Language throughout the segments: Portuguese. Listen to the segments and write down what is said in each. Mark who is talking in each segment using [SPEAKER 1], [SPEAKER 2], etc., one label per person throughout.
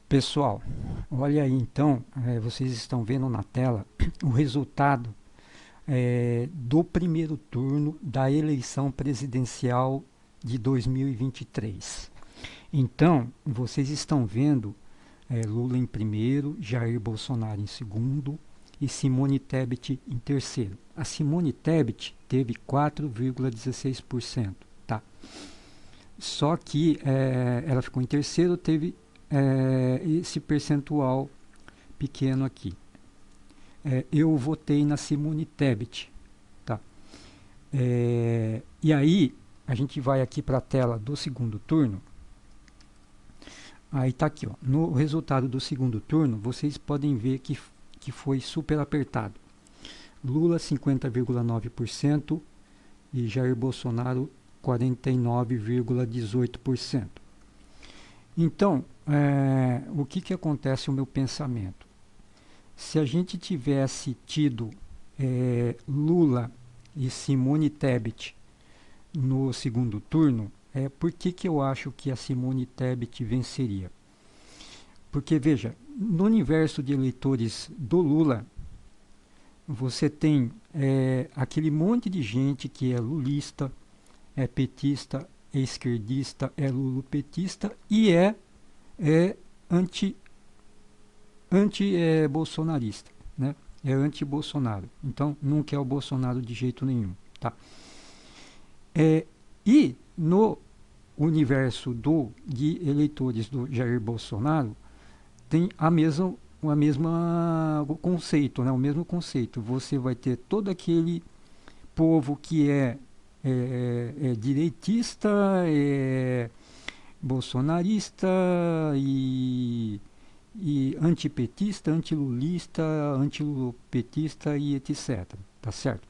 [SPEAKER 1] Pessoal, olha aí então, vocês estão vendo na tela o resultado do primeiro turno da eleição presidencial de 2023. Então, vocês estão vendo Lula em primeiro, Jair Bolsonaro em segundo e Simone Tebet em terceiro. A Simone Tebet teve 4,16%, tá? Só que ela ficou em terceiro, teve esse percentual pequeno aqui. Eu votei na Simone Tebet, tá? E aí a gente vai aqui para a tela do segundo turno. Aí tá aqui, ó. No resultado do segundo turno, vocês podem ver que foi super apertado. Lula 50,9% e Jair Bolsonaro 49,18%. Então, o que acontece o meu pensamento? Se a gente tivesse tido Lula e Simone Tebet no segundo turno, por que eu acho que a Simone Tebet venceria? Porque, veja, no universo de eleitores do Lula, você tem aquele monte de gente que é lulista, é petista, é esquerdista, é lulopetista e é anti-bolsonarista, né? É anti-Bolsonaro. Então, não quer o Bolsonaro de jeito nenhum, tá? E no universo de eleitores do Jair Bolsonaro, tem a mesma conceito, né? O mesmo conceito. Você vai ter todo aquele povo que é direitista, é bolsonarista e antipetista, antilulista, antilulopetista e etc. Tá certo?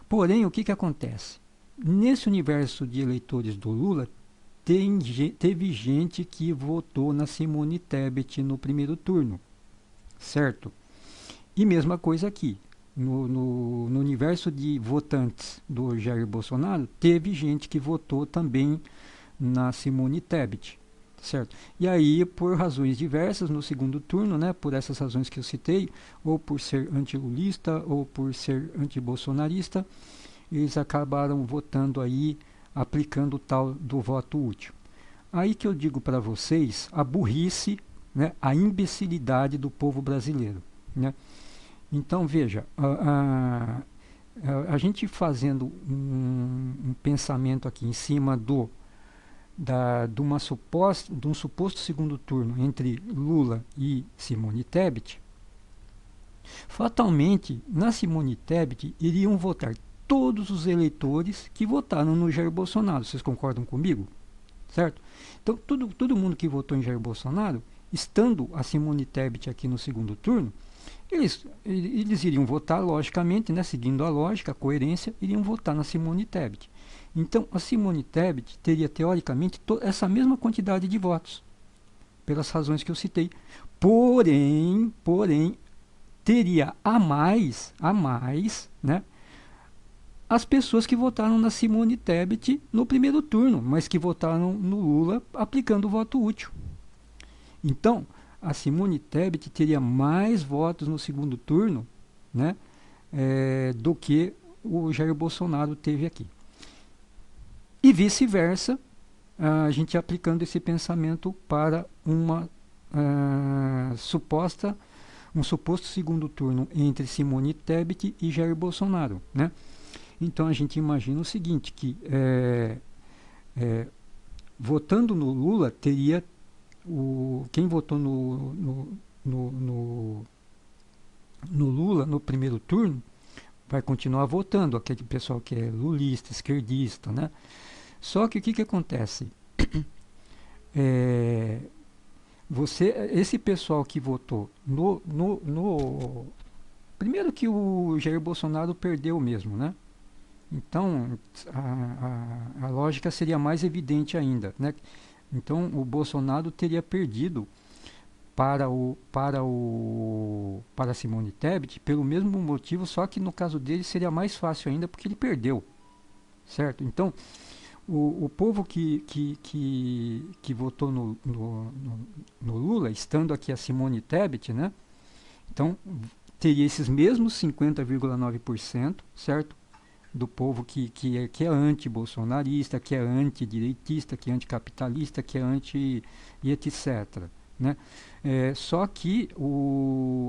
[SPEAKER 1] Porém, o que acontece? Nesse universo de eleitores do Lula, teve gente que votou na Simone Tebet no primeiro turno, certo? E mesma coisa aqui. No universo de votantes do Jair Bolsonaro, teve gente que votou também na Simone Tebet, certo? E aí, por razões diversas, no segundo turno, né, por essas razões que eu citei, ou por ser antilulista, ou por ser antibolsonarista, eles acabaram votando aí, aplicando o tal do voto útil. Aí que eu digo para vocês a burrice, né, a imbecilidade do povo brasileiro, né? Então veja, a gente fazendo um pensamento aqui em cima de um suposto segundo turno entre Lula e Simone Tebet, fatalmente na Simone Tebet iriam votar todos os eleitores que votaram no Jair Bolsonaro. Vocês concordam comigo? Certo? Então, todo mundo que votou em Jair Bolsonaro, estando a Simone Tebet aqui no segundo turno, eles iriam votar, logicamente, né, seguindo a lógica, a coerência, iriam votar na Simone Tebet. Então, a Simone Tebet teria, teoricamente, essa mesma quantidade de votos, pelas razões que eu citei. Porém, teria a mais, né, as pessoas que votaram na Simone Tebet no primeiro turno, mas que votaram no Lula aplicando o voto útil. Então, a Simone Tebet teria mais votos no segundo turno, né, do que o Jair Bolsonaro teve aqui. E vice-versa, a gente aplicando esse pensamento para um suposto segundo turno entre Simone Tebet e Jair Bolsonaro, né? Então a gente imagina o seguinte, que votando no Lula teria quem votou no Lula no primeiro turno vai continuar votando, aquele pessoal que é lulista, esquerdista, né? Só que o que acontece? Esse pessoal que votou primeiro que o Jair Bolsonaro perdeu mesmo, né? Então a lógica seria mais evidente ainda, né? Então o Bolsonaro teria perdido para Simone Tebet pelo mesmo motivo, só que no caso dele seria mais fácil ainda porque ele perdeu, certo? Então o povo que votou no Lula, estando aqui a Simone Tebet, né? Então, teria esses mesmos 50,9%, certo? Do povo que é anti-bolsonarista, que é antidireitista, que é anticapitalista, que é anti e etc. Né? Só que,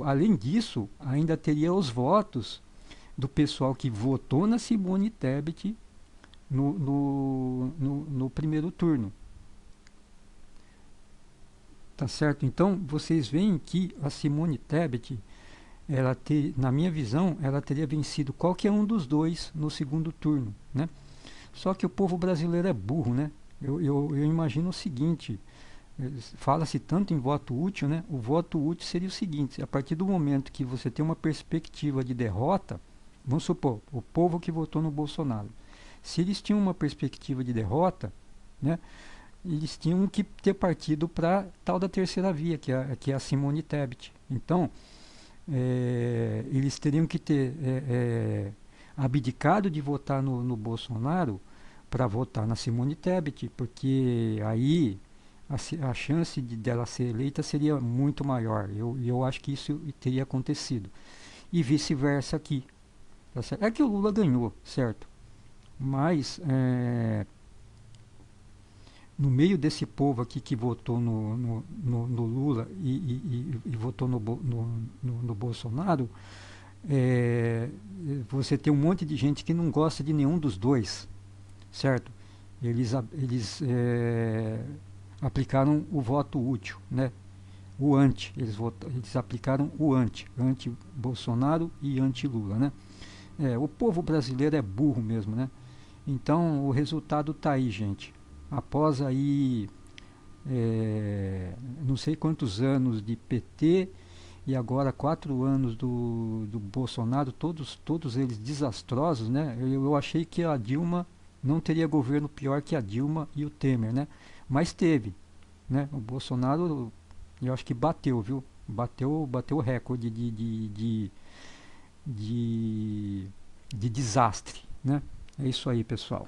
[SPEAKER 1] além disso, ainda teria os votos do pessoal que votou na Simone Tebet no primeiro turno. Tá certo? Então, vocês veem que a Simone Tebet, na minha visão, ela teria vencido qualquer um dos dois no segundo turno, né? Só que o povo brasileiro é burro, né? Eu imagino o seguinte, fala-se tanto em voto útil, né? O voto útil seria o seguinte, a partir do momento que você tem uma perspectiva de derrota, vamos supor, o povo que votou no Bolsonaro, se eles tinham uma perspectiva de derrota, né? Eles tinham que ter partido para tal da terceira via, que é a Simone Tebet. Então, eles teriam que ter abdicado de votar no Bolsonaro para votar na Simone Tebet, porque aí a chance dela ser eleita seria muito maior. Eu acho que isso teria acontecido. E vice-versa aqui. Tá certo? É que o Lula ganhou, certo? Mas no meio desse povo aqui que votou no Lula e votou no Bolsonaro, você tem um monte de gente que não gosta de nenhum dos dois, certo? Eles aplicaram o voto útil, né? O anti, eles aplicaram o anti-Bolsonaro e anti-Lula, né? O povo brasileiro é burro mesmo, né? Então o resultado tá aí, gente. Após aí não sei quantos anos de PT e agora 4 anos do Bolsonaro, todos eles desastrosos, né? Eu achei que a Dilma não teria governo pior que a Dilma e o Temer, né? Mas teve, né? O Bolsonaro, eu acho que bateu, viu? Bateu o recorde de desastre, né? É isso aí, pessoal.